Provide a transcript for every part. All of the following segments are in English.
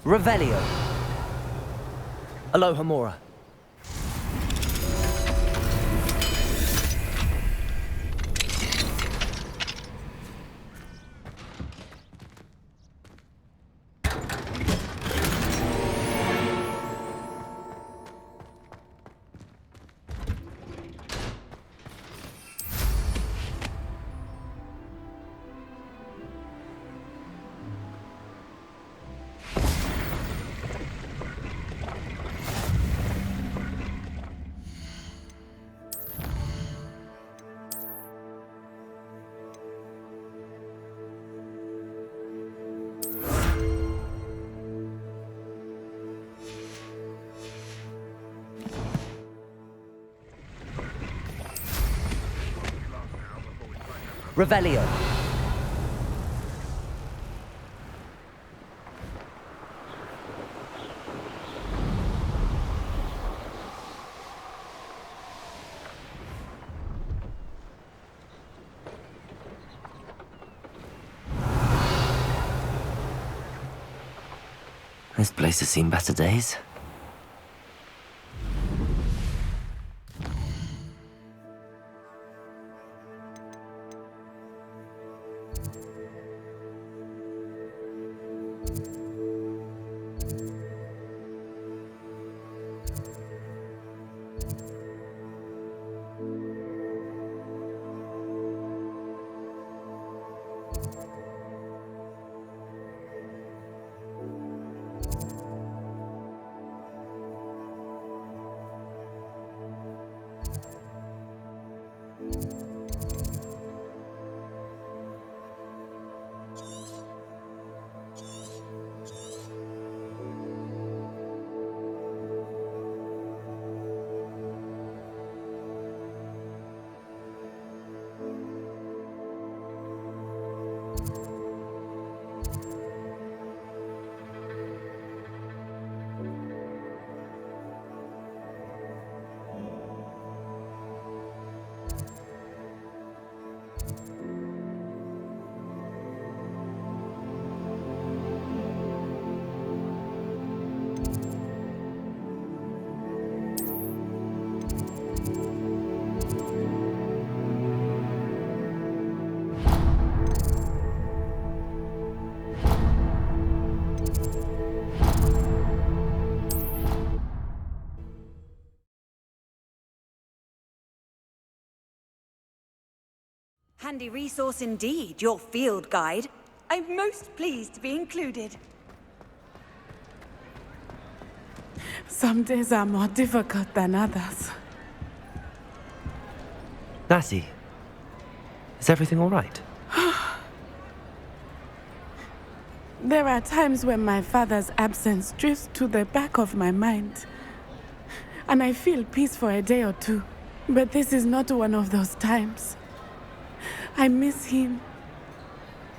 Revelio. Aloha Mora. Revelio. This place has seen better days. Handy resource indeed, your field guide. I'm most pleased to be included. Some days are more difficult than others. Natty, is everything all right? There are times when my father's absence drifts to the back of my mind, and I feel peace for a day or two. But this is not one of those times. I miss him.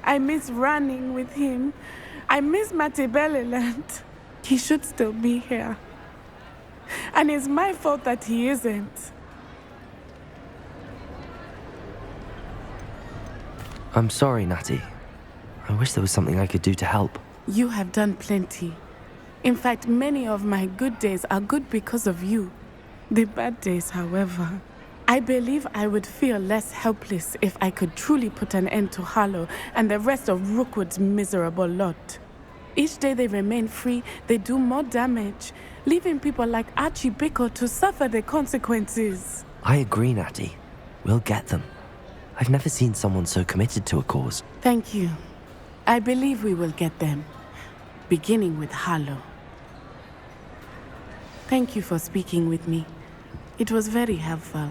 I miss running with him. I miss Matibeleland. He should still be here. And it's my fault that he isn't. I'm sorry, Natty. I wish there was something I could do to help. You have done plenty. In fact, many of my good days are good because of you. The bad days, however, I believe I would feel less helpless if I could truly put an end to Harlow and the rest of Rookwood's miserable lot. Each day they remain free, they do more damage, leaving people like Archie Bickle to suffer the consequences. I agree, Natty. We'll get them. I've never seen someone so committed to a cause. Thank you. I believe we will get them, beginning with Harlow. Thank you for speaking with me. It was very helpful.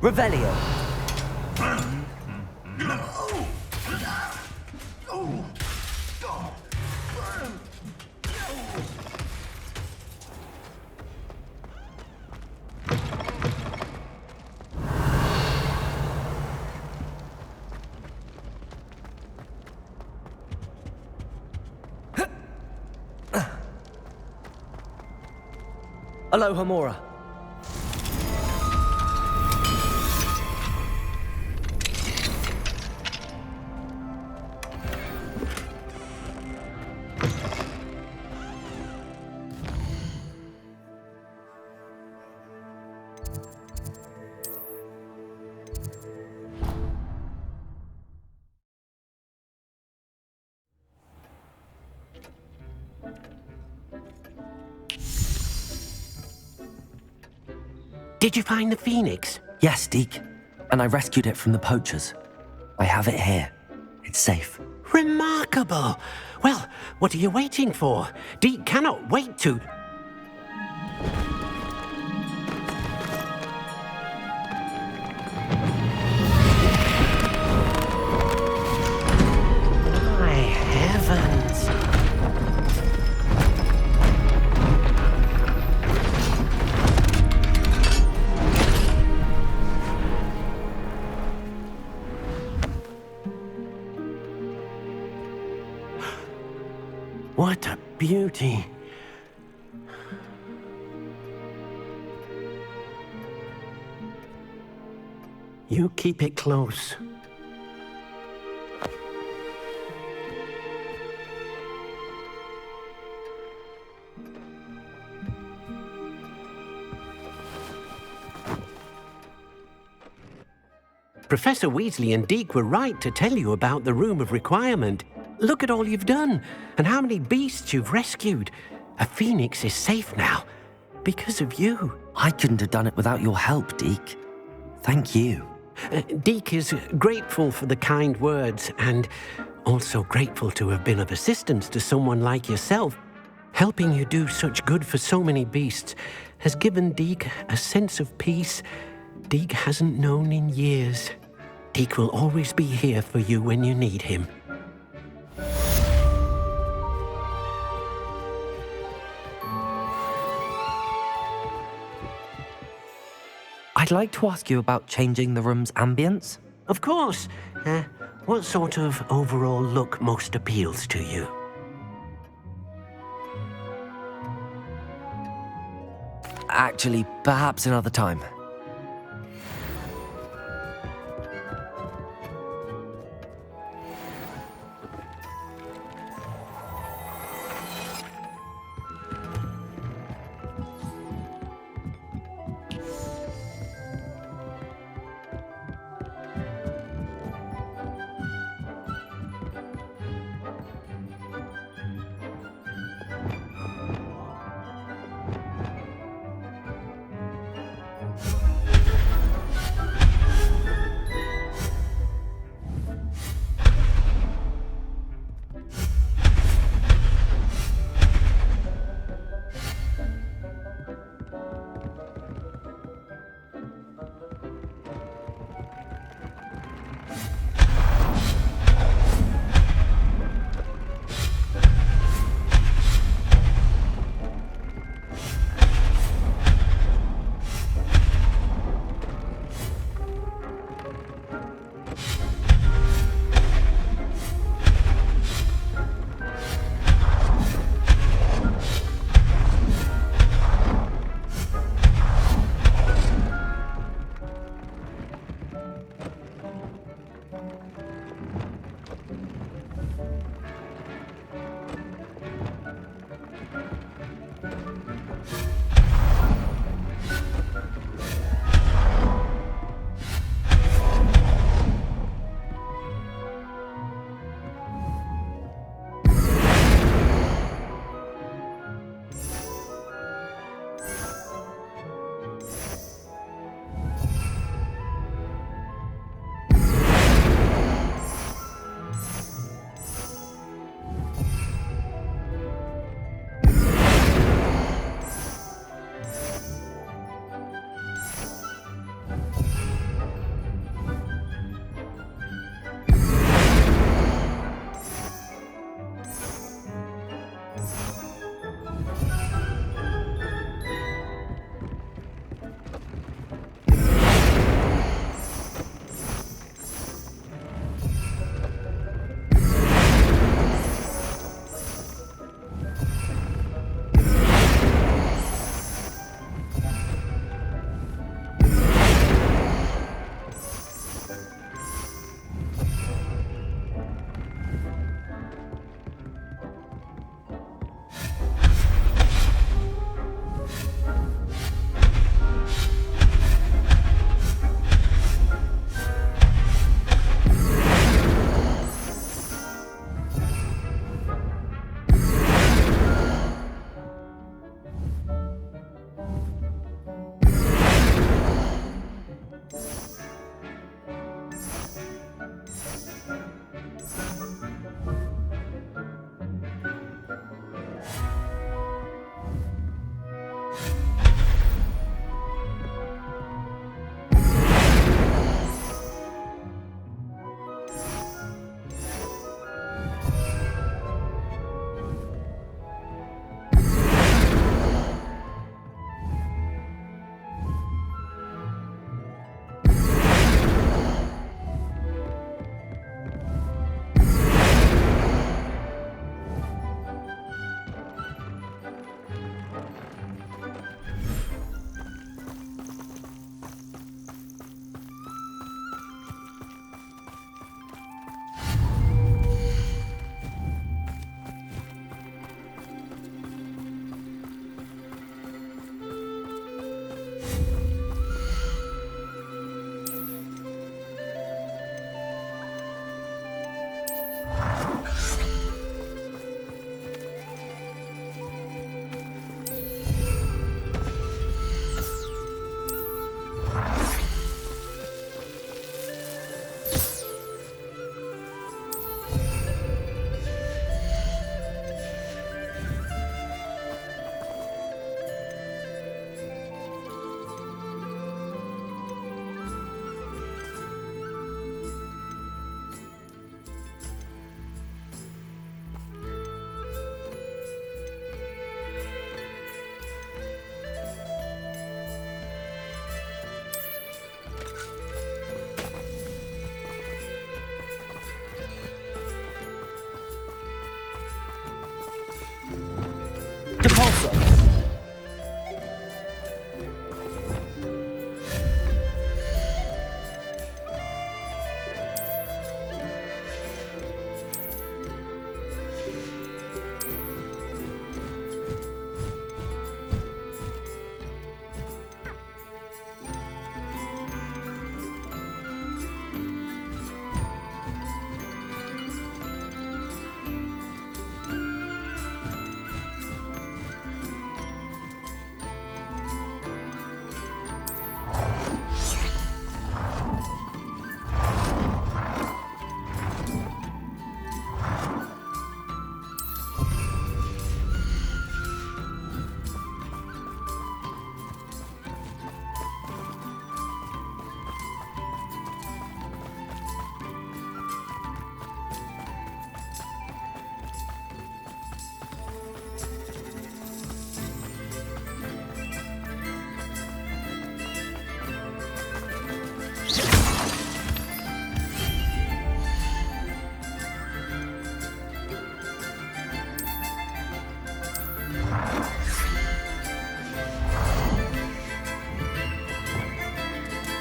Revelio. Aloha Mora. Did you find the Phoenix? Yes, Deke. And I rescued it from the poachers. I have it here. It's safe. Remarkable! Well, what are you waiting for? Deke cannot wait to... My heavens! What a beauty. You keep it close. Professor Weasley and Deke were right to tell you about the Room of Requirement. Look at all you've done, and how many beasts you've rescued. A phoenix is safe now, because of you. I couldn't have done it without your help, Deke. Thank you. Deke is grateful for the kind words, and also grateful to have been of assistance to someone like yourself. Helping you do such good for so many beasts has given Deke a sense of peace Deke hasn't known in years. Deke will always be here for you when you need him. I'd like to ask you about changing the room's ambience. Of course. What sort of overall look most appeals to you? Actually, perhaps another time.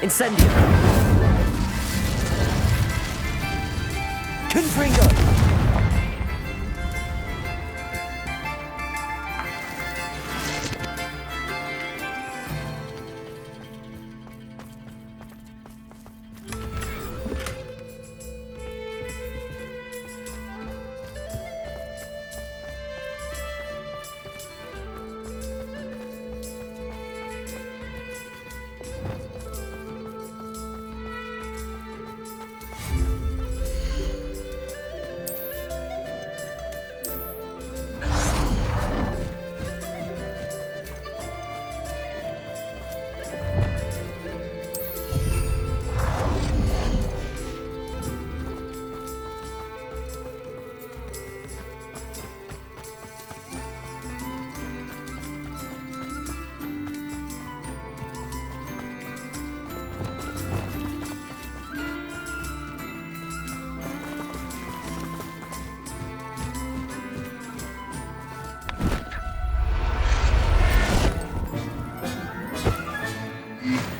Incendio! Confringo!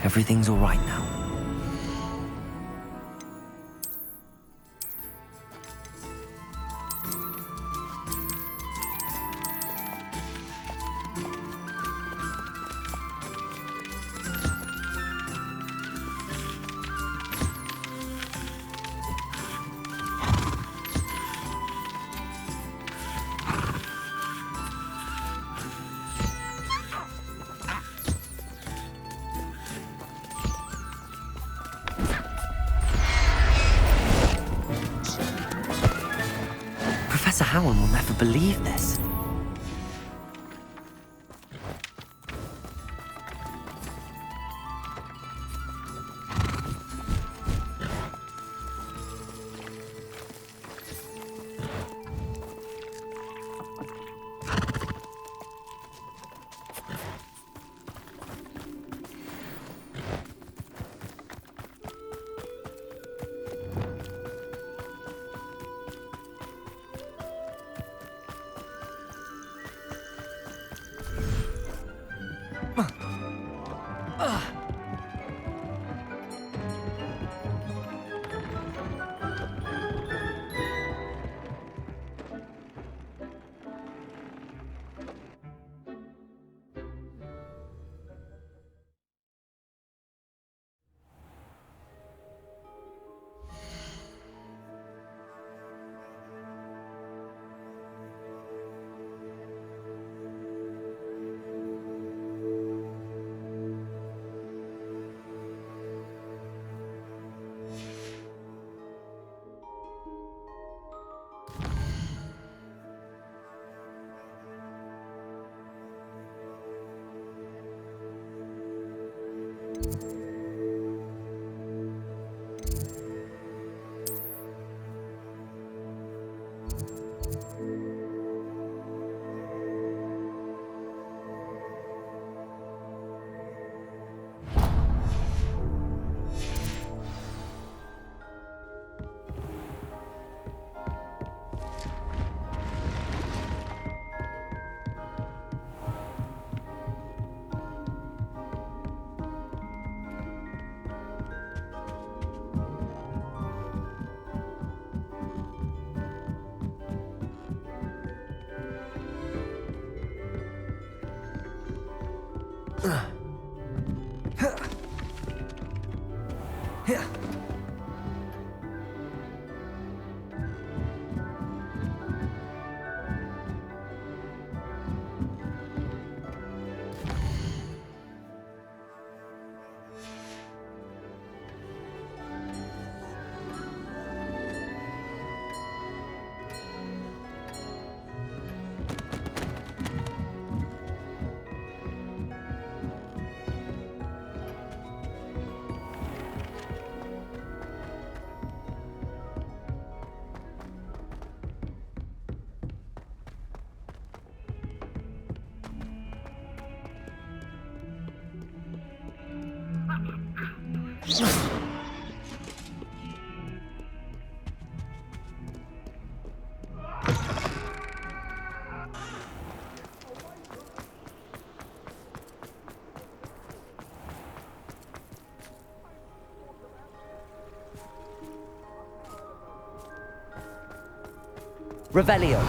Everything's all right now. Professor Howard will never believe this. Revelio.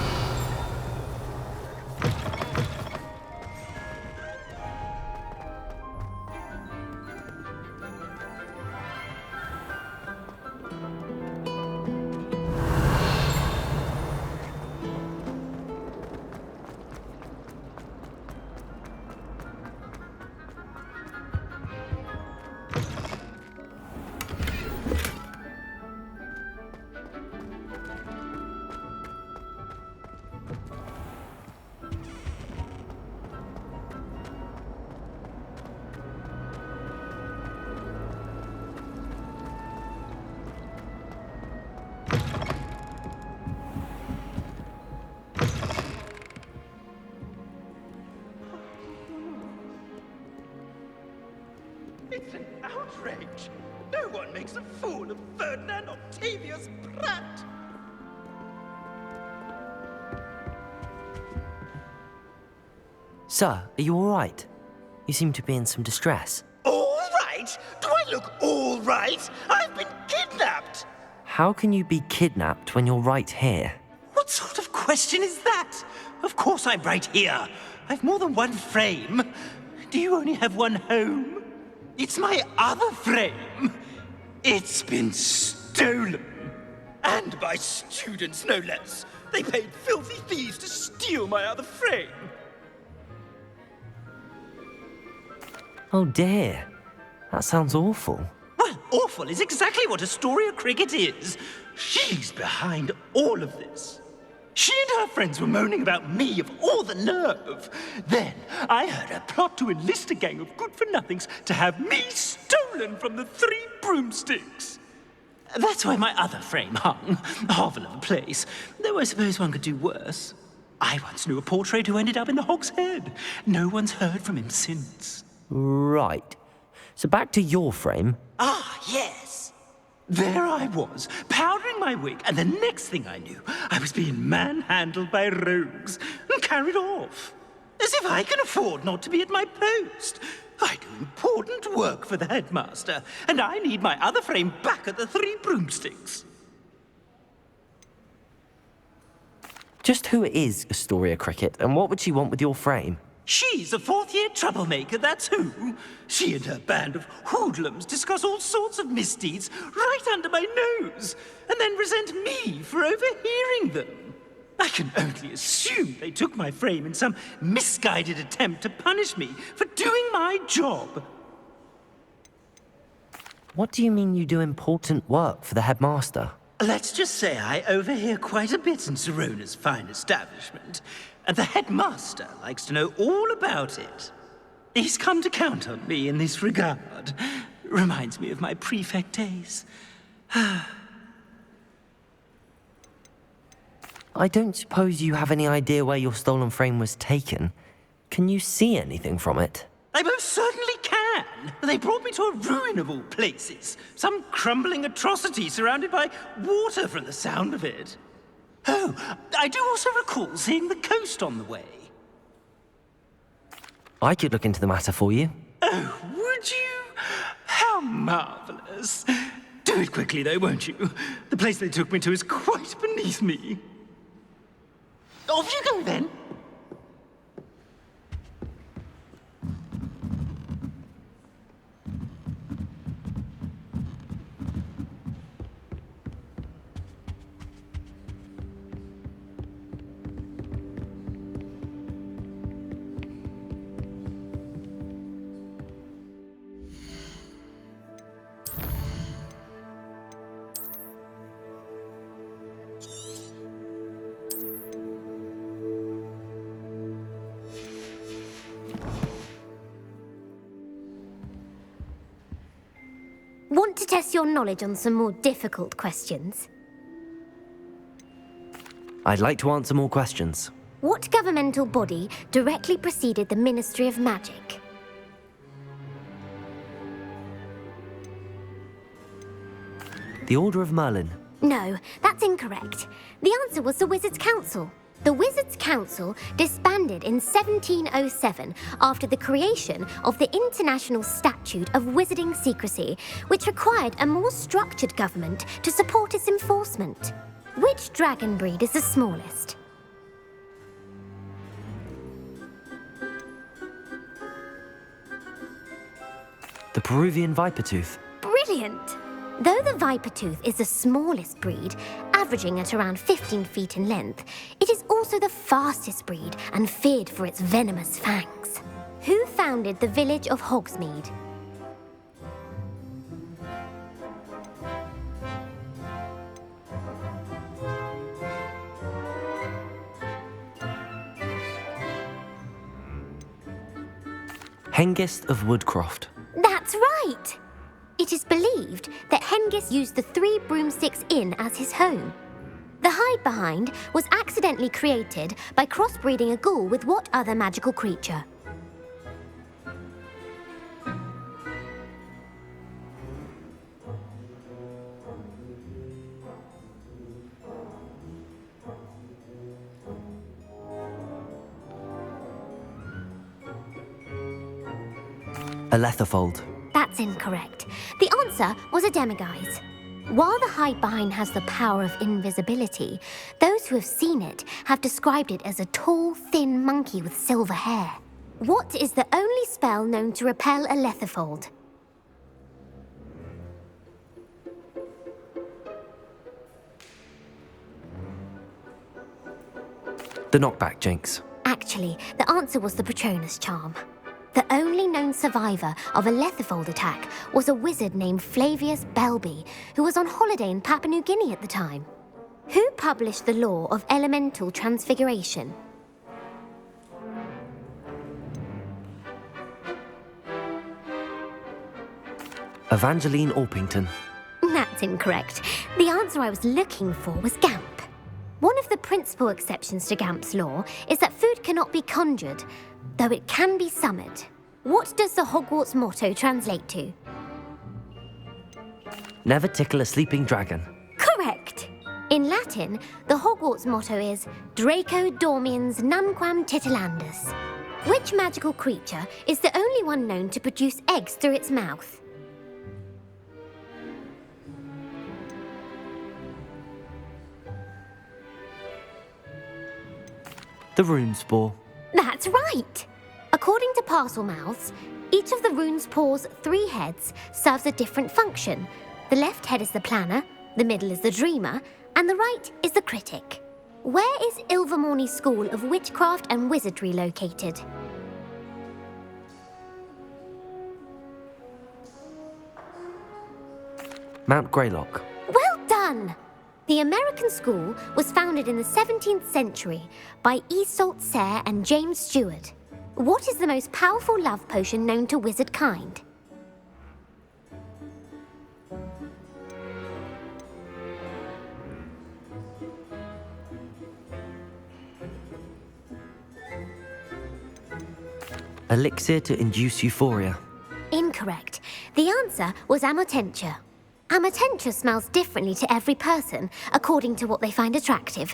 It's an outrage! No one makes a fool of Ferdinand Octavius Pratt! Sir, are you all right? You seem to be in some distress. All right? Do I look all right? I've been kidnapped! How can you be kidnapped when you're right here? What sort of question is that? Of course I'm right here. I've more than one frame. Do you only have one home? It's my other frame. It's been stolen. And by students, no less. They paid filthy thieves to steal my other frame. Oh dear. That sounds awful. Well, awful is exactly what Astoria Cricket is. She's behind all of this. She and her friends were moaning about me of all the nerve. Then I heard her plot to enlist a gang of good-for-nothings to have me stolen from the Three Broomsticks. That's where my other frame hung. Hovel of a place. Though I suppose one could do worse. I once knew a portrait who ended up in the Hog's Head. No one's heard from him since. Right. So back to your frame. Ah, yes. There I was, powdering my wig, and the next thing I knew, I was being manhandled by rogues and carried off. As if I can afford not to be at my post. I do important work for the headmaster, and I need my other frame back at the Three Broomsticks. Just who is Astoria Cricket, and what would she want with your frame? She's a fourth-year troublemaker, that's who. She and her band of hoodlums discuss all sorts of misdeeds right under my nose, and then resent me for overhearing them. I can only assume they took my frame in some misguided attempt to punish me for doing my job. What do you mean you do important work for the headmaster? Let's just say I overhear quite a bit in Sirona's fine establishment, and the headmaster likes to know all about it. He's come to count on me in this regard. Reminds me of my prefect days. I don't suppose you have any idea where your stolen frame was taken. Can you see anything from it? I most certainly can. They brought me to a ruin of all places. Some crumbling atrocity surrounded by water from the sound of it. Oh, I do also recall seeing the coast on the way. I could look into the matter for you. Oh, would you? How marvelous. Do it quickly, though, won't you? The place they took me to is quite beneath me. Off you go, then. Want to test your knowledge on some more difficult questions? I'd like to answer more questions. What governmental body directly preceded the Ministry of Magic? The Order of Merlin. No, that's incorrect. The answer was the Wizards' Council. The Wizards' Council disbanded in 1707 after the creation of the International Statute of Wizarding Secrecy, which required a more structured government to support its enforcement. Which dragon breed is the smallest? The Peruvian Vipertooth. Brilliant! Though the Vipertooth is the smallest breed, averaging at around 15 feet in length, it is also the fastest breed and feared for its venomous fangs. Who founded the village of Hogsmeade? Hengist of Woodcroft. That's right! It is believed that Hengist used the Three Broomsticks Inn as his home. The hide-behind was accidentally created by crossbreeding a ghoul with what other magical creature? A Letherfold. That's incorrect. The answer was a demiguise. While the hide-behind has the power of invisibility, those who have seen it have described it as a tall, thin monkey with silver hair. What is the only spell known to repel a Letherfold? The Knockback Jinx. Actually, the answer was the Patronus charm. The only known survivor of a Letherfold attack was a wizard named Flavius Belby, who was on holiday in Papua New Guinea at the time. Who published the law of elemental transfiguration? Evangeline Orpington. That's incorrect. The answer I was looking for was Gamp. One of the principal exceptions to Gamp's law is that food cannot be conjured, though it can be summoned. What does the Hogwarts motto translate to? Never tickle a sleeping dragon. Correct! In Latin, the Hogwarts motto is Draco dormiens nunquam titilandus. Which magical creature is the only one known to produce eggs through its mouth? The Runespore. That's right! According to Parselmouths, each of the rune's paws' 3 heads serves a different function. The left head is the planner, the middle is the dreamer, and the right is the critic. Where is Ilvermorny School of Witchcraft and Wizardry located? Mount Greylock. Well done! The American school was founded in the 17th century by Iseult Sayre and James Stewart. What is the most powerful love potion known to wizard kind? Elixir to induce euphoria. Incorrect. The answer was Amotentia. Amotentia smells differently to every person, according to what they find attractive,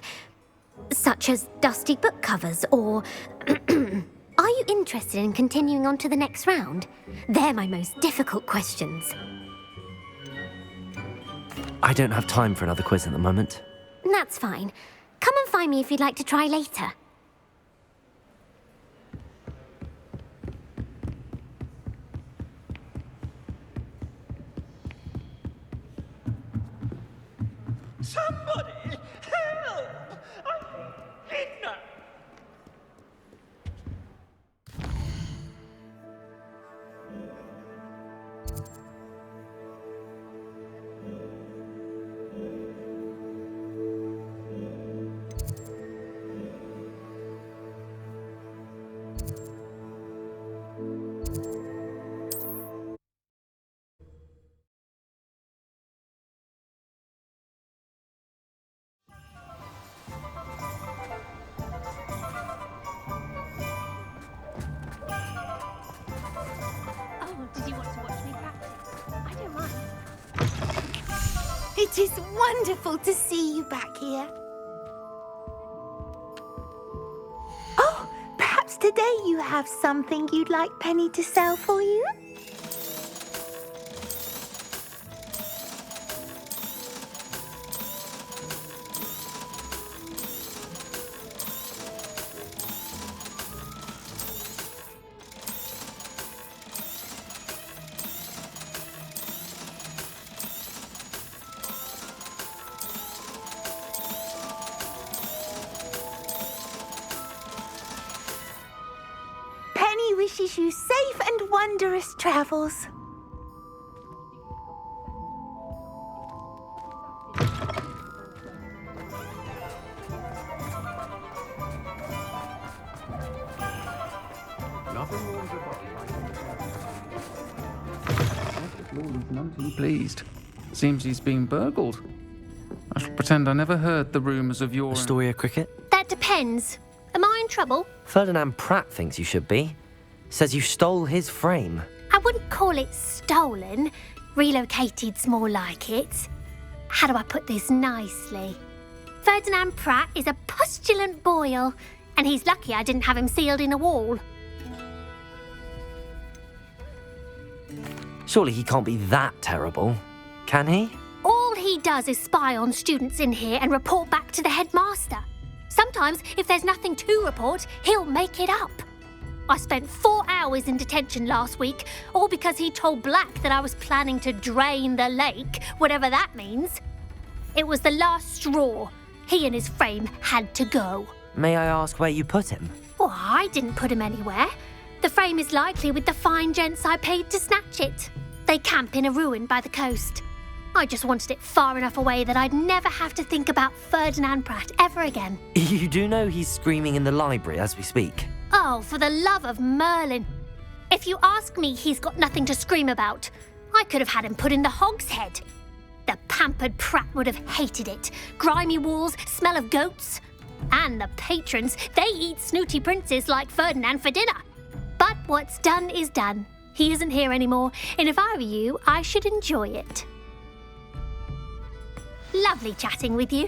such as dusty book covers or... Are you interested in continuing on to the next round? They're my most difficult questions. I don't have time for another quiz at the moment. That's fine. Come and find me if you'd like to try later. Somebody help! I'm kidnapped! Did you want to watch me practice? I don't mind. It is wonderful to see you back here. Oh, perhaps today you have something you'd like Penny to sell for you? wishes you safe and wondrous travels. None too pleased. Seems he's been burgled. I shall pretend I never heard the rumours of your... Astoria Cricket? That depends. Am I in trouble? Ferdinand Pratt thinks you should be. Says you stole his frame. I wouldn't call it stolen. Relocated's more like it. How do I put this nicely? Ferdinand Pratt is a postulant boil, and he's lucky I didn't have him sealed in a wall. Surely he can't be that terrible, can he? All he does is spy on students in here and report back to the headmaster. Sometimes, if there's nothing to report, he'll make it up. I spent 4 hours in detention last week, all because he told Black that I was planning to drain the lake, whatever that means. It was the last straw. He and his frame had to go. May I ask where you put him? Well, I didn't put him anywhere. The frame is likely with the fine gents I paid to snatch it. They camp in a ruin by the coast. I just wanted it far enough away that I'd never have to think about Ferdinand Pratt ever again. You do know he's screaming in the library as we speak. Oh, for the love of Merlin. If you ask me, he's got nothing to scream about. I could have had him put in the hogshead. The pampered Pratt would have hated it. Grimy walls, smell of goats. And the patrons, they eat snooty princes like Ferdinand for dinner. But what's done is done. He isn't here anymore, and if I were you, I should enjoy it. Lovely chatting with you.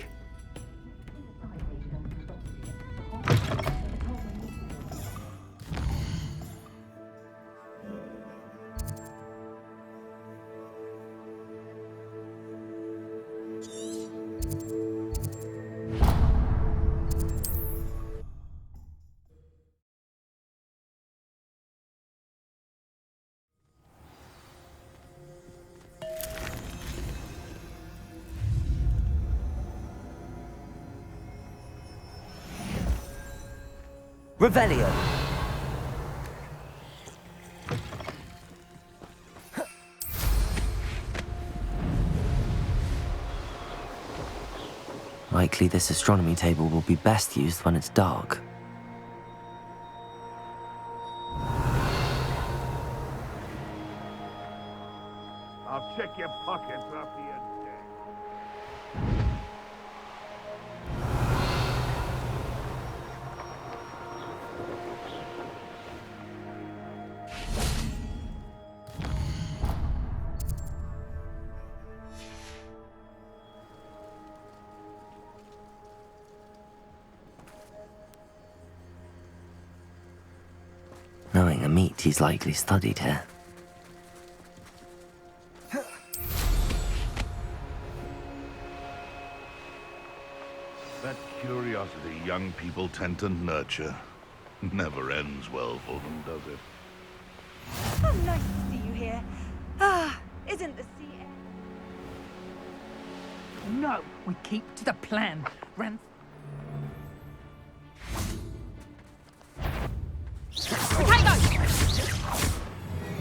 Revelio. Likely this astronomy table will be best used when it's dark. I'll check your pockets after you're dead. Knowing a meat, he's likely studied here. That curiosity young people tend to nurture never ends well for them, does it? Oh, nice to see you here. Ah, isn't the sea... No, we keep to the plan.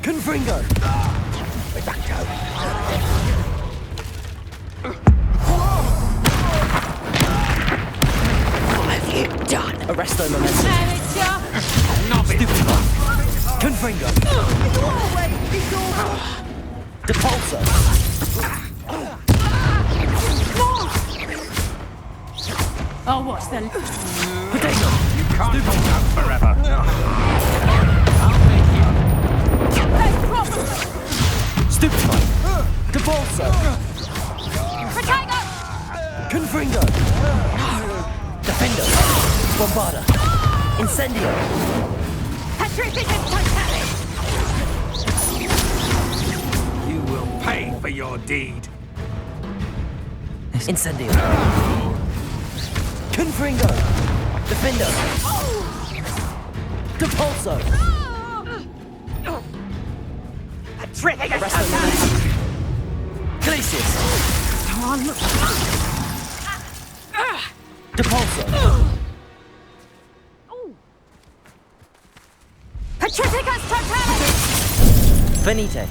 Confringo! What have you done? Arresto momentum. Stupid. Confringo. Depulso. Oh, what's the... Potato. You can't hold out forever. Stupefy. Depulso. Confringo. Defendo. Bombarda. Incendio. You will pay for your deed. Incendio. Confringo. Defendo. Depulso. Arresto momentum. Glacius. Depulso. Petrificus Totalis! Venite.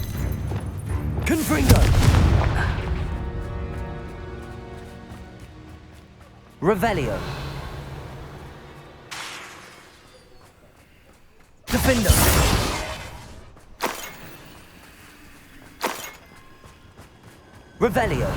Confringo! Revelio. Defendo. Revelio.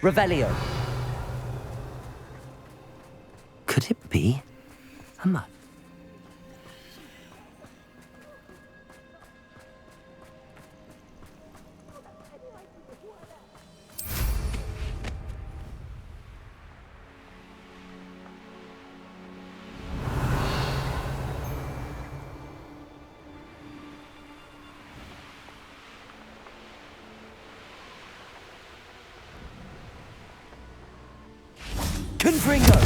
Revelio. Could it be a mud? Confringo.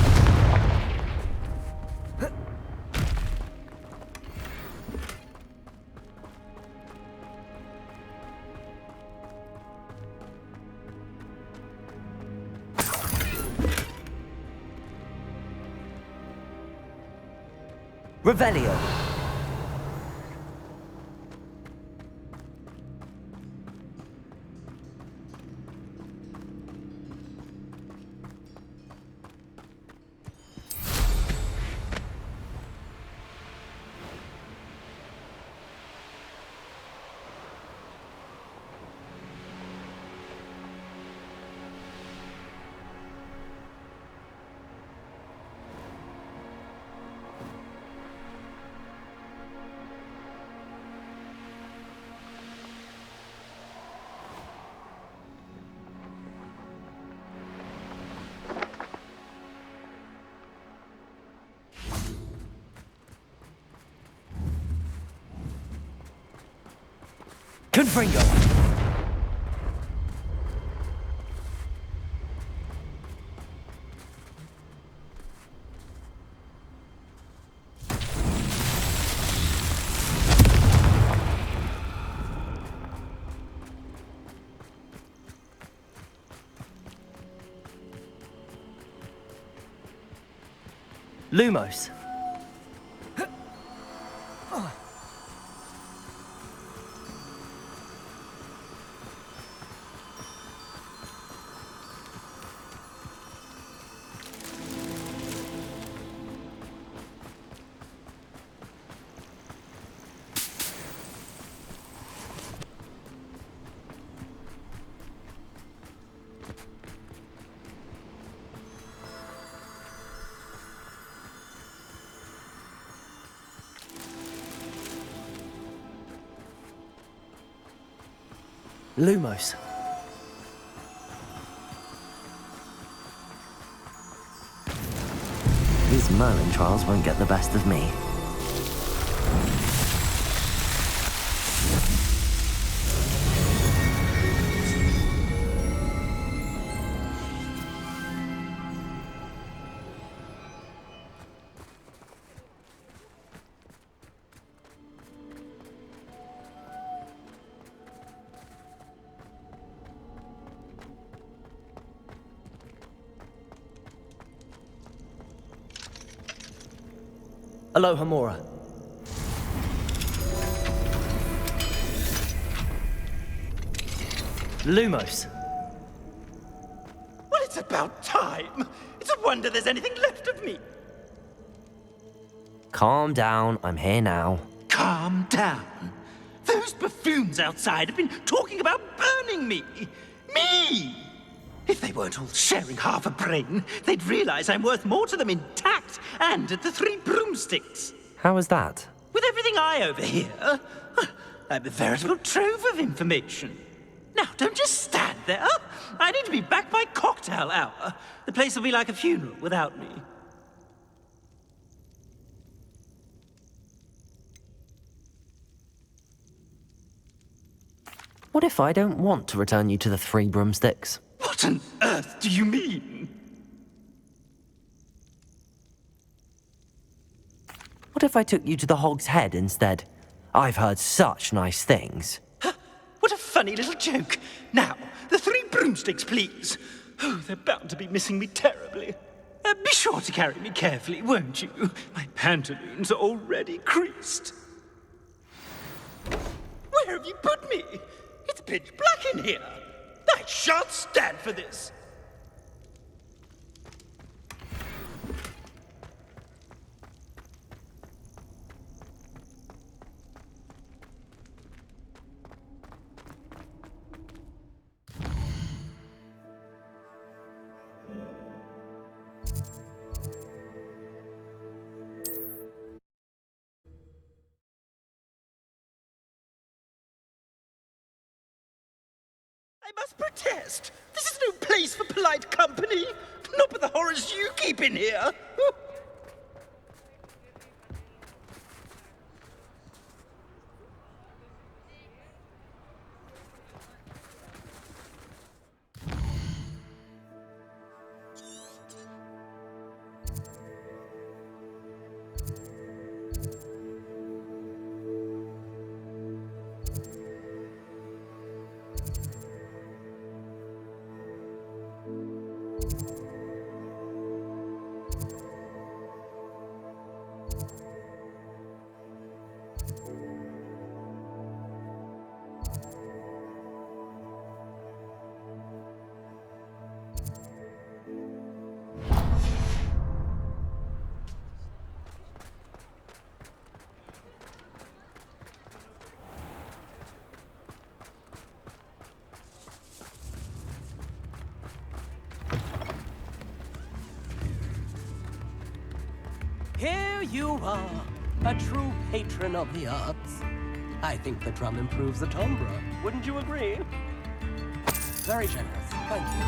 Revelio. Confringo. Lumos. Lumos. These Merlin trials won't get the best of me. Aloha Mora. Lumos. Well, it's about time. It's a wonder there's anything left of me. Calm down, I'm here now. Calm down. Those buffoons outside have been talking about burning me. Me! If they weren't all sharing half a brain, they'd realize I'm worth more to them intact and at the 3 broomsticks. How was that? With everything I overhear, I'm a veritable trove of information. Now, don't just stand there. I need to be back by cocktail hour. The place will be like a funeral without me. What if I don't want to return you to the Three Broomsticks? What on earth do you mean? What if I took you to the Hog's Head instead? I've heard such nice things. What a funny little joke. Now, the Three Broomsticks, please. Oh, they're bound to be missing me terribly. Be sure to carry me carefully, won't you? My pantaloons are already creased. Where have you put me? It's pitch black in here. I shan't stand for this. I must protest. This is no place for polite company. Not with the horrors you keep in here. Here you are, a true patron of the arts. I think the drum improves the timbre. Wouldn't you agree? Very generous. Thank you.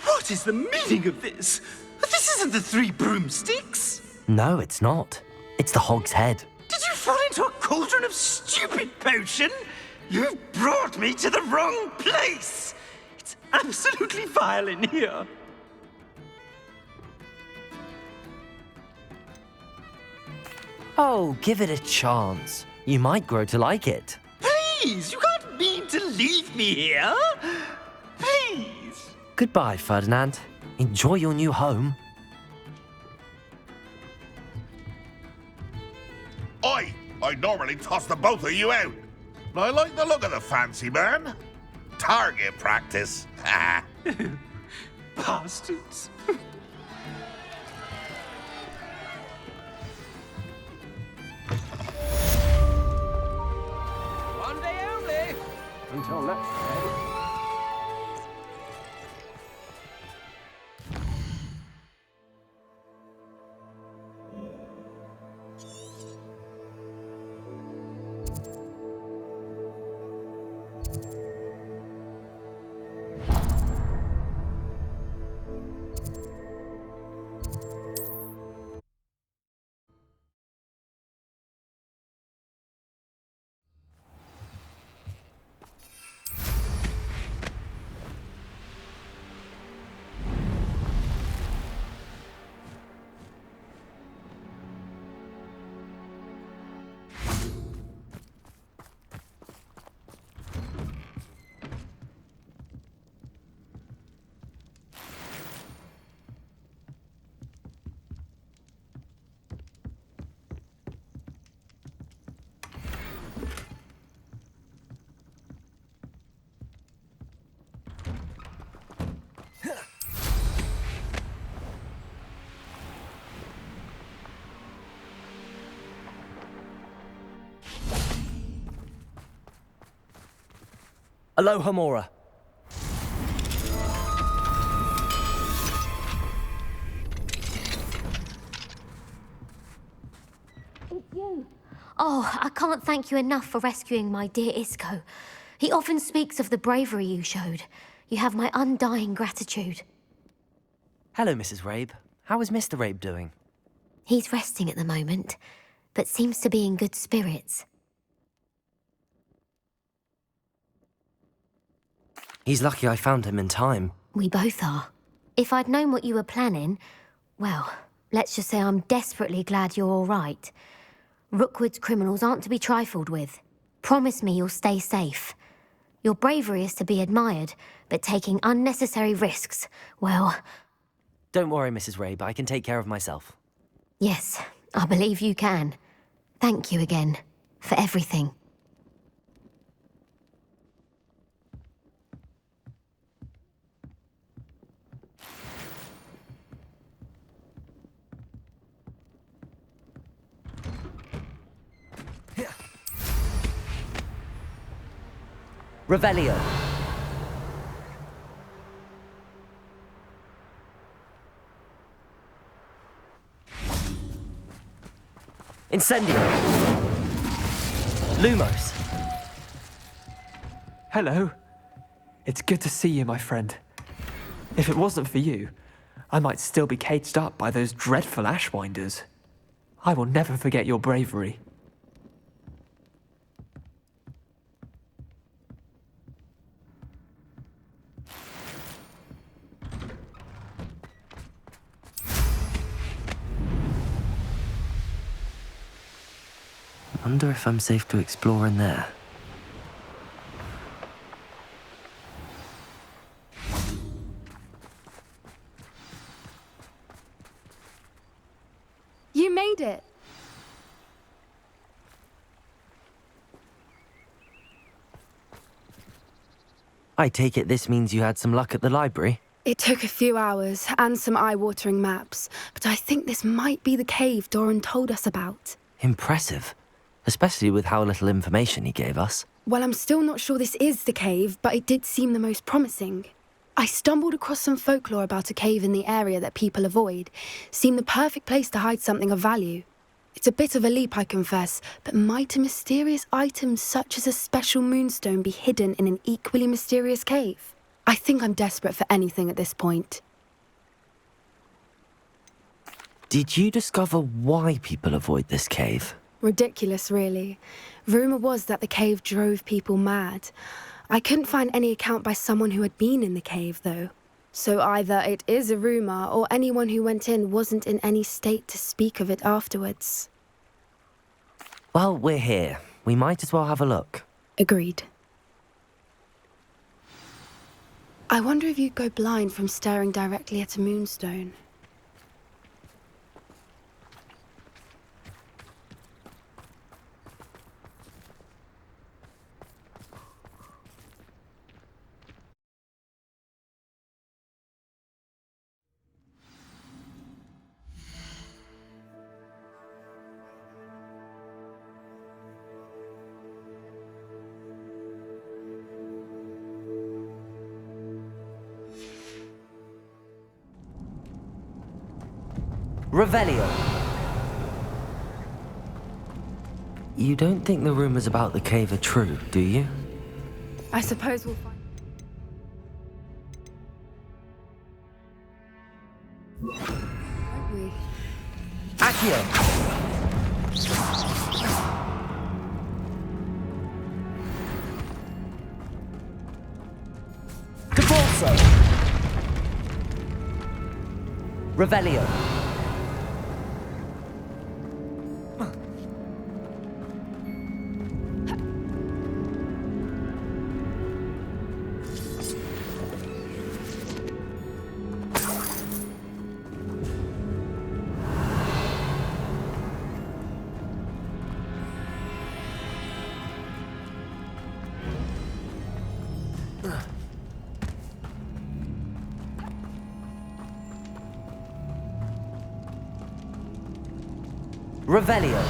What is the meaning of this? This isn't the Three Broomsticks. No, it's not. It's the Hog's Head. Did you fall into a cauldron of stupid potion? You've brought me to the wrong place. It's absolutely vile in here. Oh, give it a chance. You might grow to like it. Please, you can't mean to leave me here. Please. Goodbye, Ferdinand. Enjoy your new home. I normally toss the both of you out. But I like the look of the fancy man. Target practice. Bastards. One day only. Until next time. Aloha Mora. It's you. Oh, I can't thank you enough for rescuing my dear Isco. He often speaks of the bravery you showed. You have my undying gratitude. Hello, Mrs. Rabe. How is Mr. Rabe doing? He's resting at the moment, but seems to be in good spirits. He's lucky I found him in time. We both are. If I'd known what you were planning, well, let's just say I'm desperately glad you're all right. Rookwood's criminals aren't to be trifled with. Promise me you'll stay safe. Your bravery is to be admired, but taking unnecessary risks, well... Don't worry, Mrs. Rabe. I can take care of myself. Yes, I believe you can. Thank you again, for everything. Revelio. Incendio. Lumos. Hello. It's good to see you, my friend. If it wasn't for you, I might still be caged up by those dreadful Ashwinders. I will never forget your bravery. Wonder if I'm safe to explore in there. You made it! I take it this means you had some luck at the library? It took a few hours and some eye-watering maps, but I think this might be the cave Doran told us about. Impressive. Especially with how little information he gave us. Well, I'm still not sure this is the cave, but it did seem the most promising. I stumbled across some folklore about a cave in the area that people avoid. Seemed the perfect place to hide something of value. It's a bit of a leap, I confess, but might a mysterious item such as a special moonstone be hidden in an equally mysterious cave? I think I'm desperate for anything at this point. Did you discover why people avoid this cave? Ridiculous, really. Rumour was that the cave drove people mad. I couldn't find any account by someone who had been in the cave, though. So either it is a rumour, or anyone who went in wasn't in any state to speak of it afterwards. Well, we're here. We might as well have a look. Agreed. I wonder if you'd go blind from staring directly at a moonstone. Revelio. You don't think the rumors about the cave are true, do you? I suppose we'll find... Won't we? Accio! Capulso! Revelio. Revelio.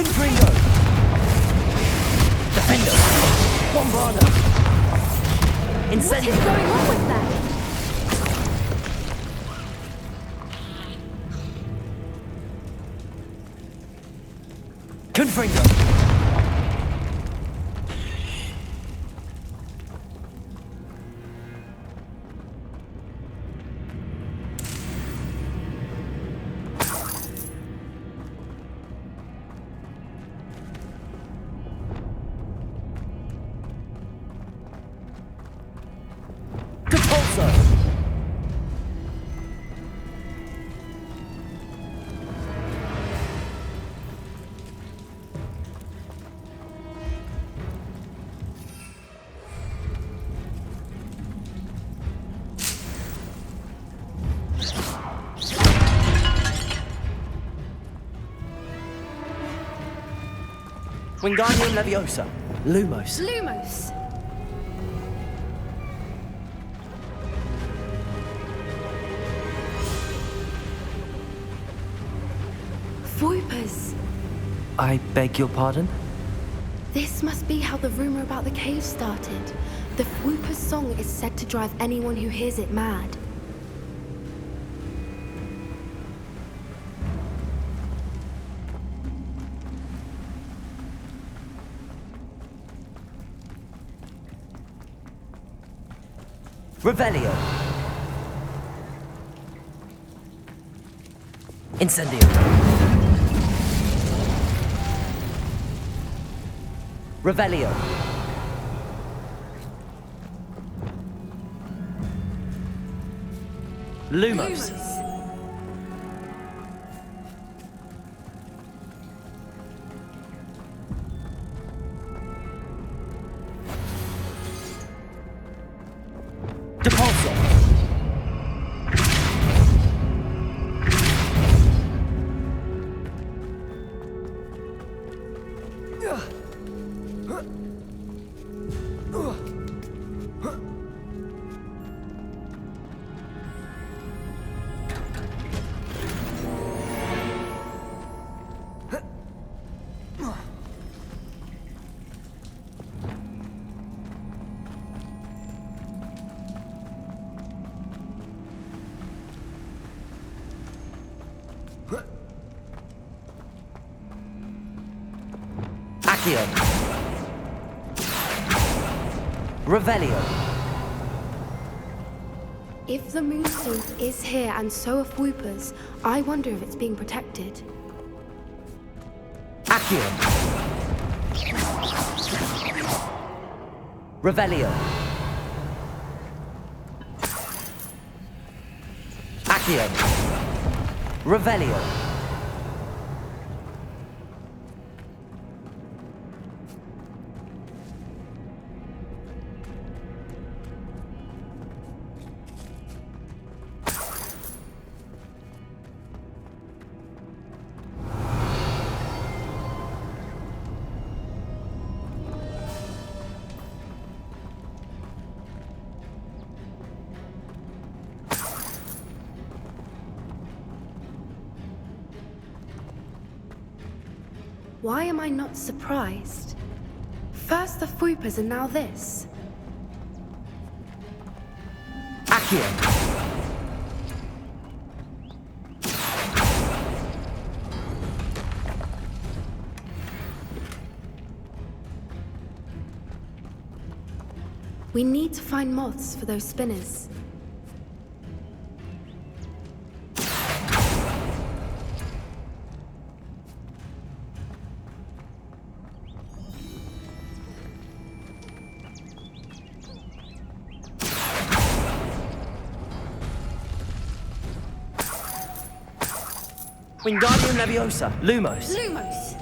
Confringo! Defendo! Bombarda! Incendio! What is going on with that? Confringo! Wingardium Leviosa. Lumos. Lumos. Voipers. I beg your pardon? This must be how the rumor about the cave started. The Whooper's song is said to drive anyone who hears it mad. Revelio. Incendio. Revelio. Lumos. Depulso. Accio. Revelio. If the Moonstone is here and so are Whoopers, I wonder if it's being protected. Accio. Revelio. Accio. Revelio. Why am I not surprised? First the Whoopers and now this. Accio. We need to find moths for those spinners. Wingardium Leviosa. Lumos. Lumos.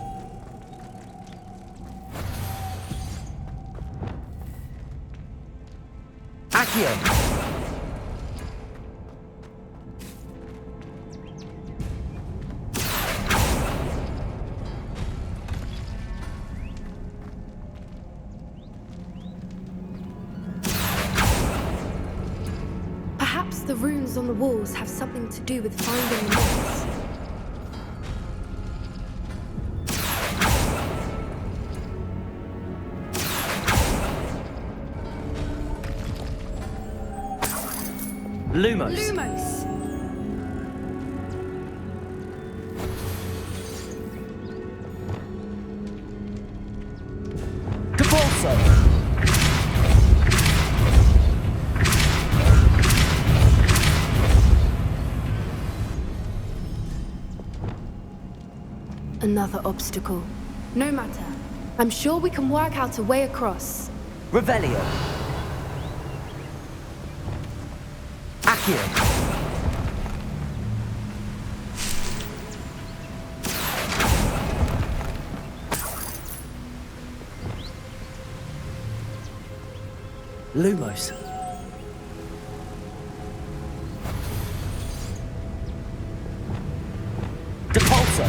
Accio. Perhaps the runes on the walls have something to do with finding the moths. Lumos. Lumos. Debalso. Another obstacle. No matter. I'm sure we can work out a way across. Revelio. Accio. Lumos. Depulso.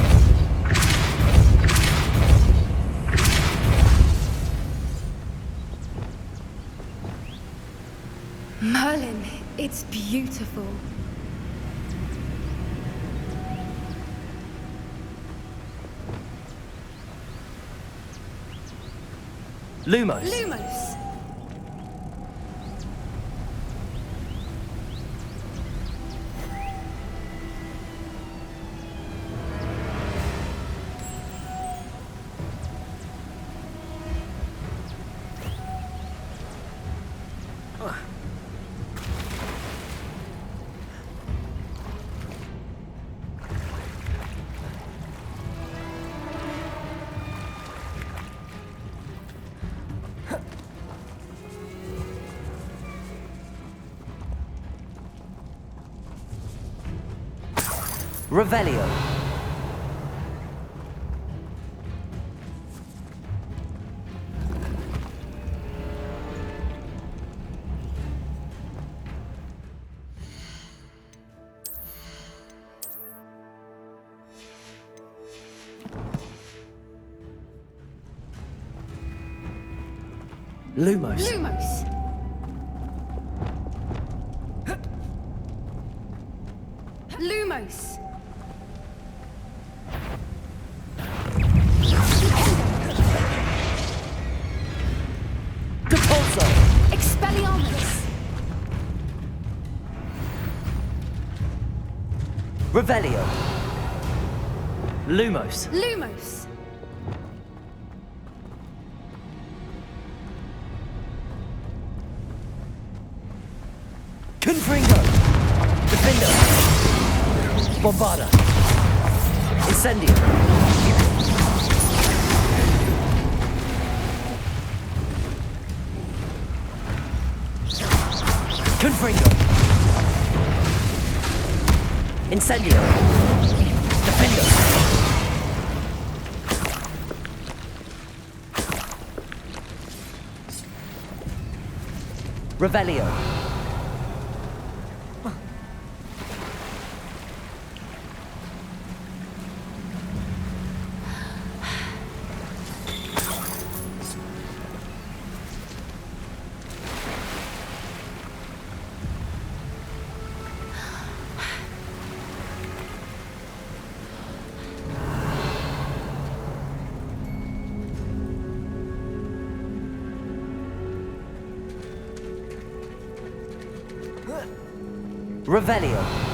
Merlin, it's beautiful. Lumos. Lumos. Revelio. Lumos. Lumos. Lumos. Depulso. Expelliarmus. Revelio. Lumos. Lumos. Confringo. Defendo. Bombarda. Incendio. Confringo. Incendio. Defendo. Revelio. Revelio.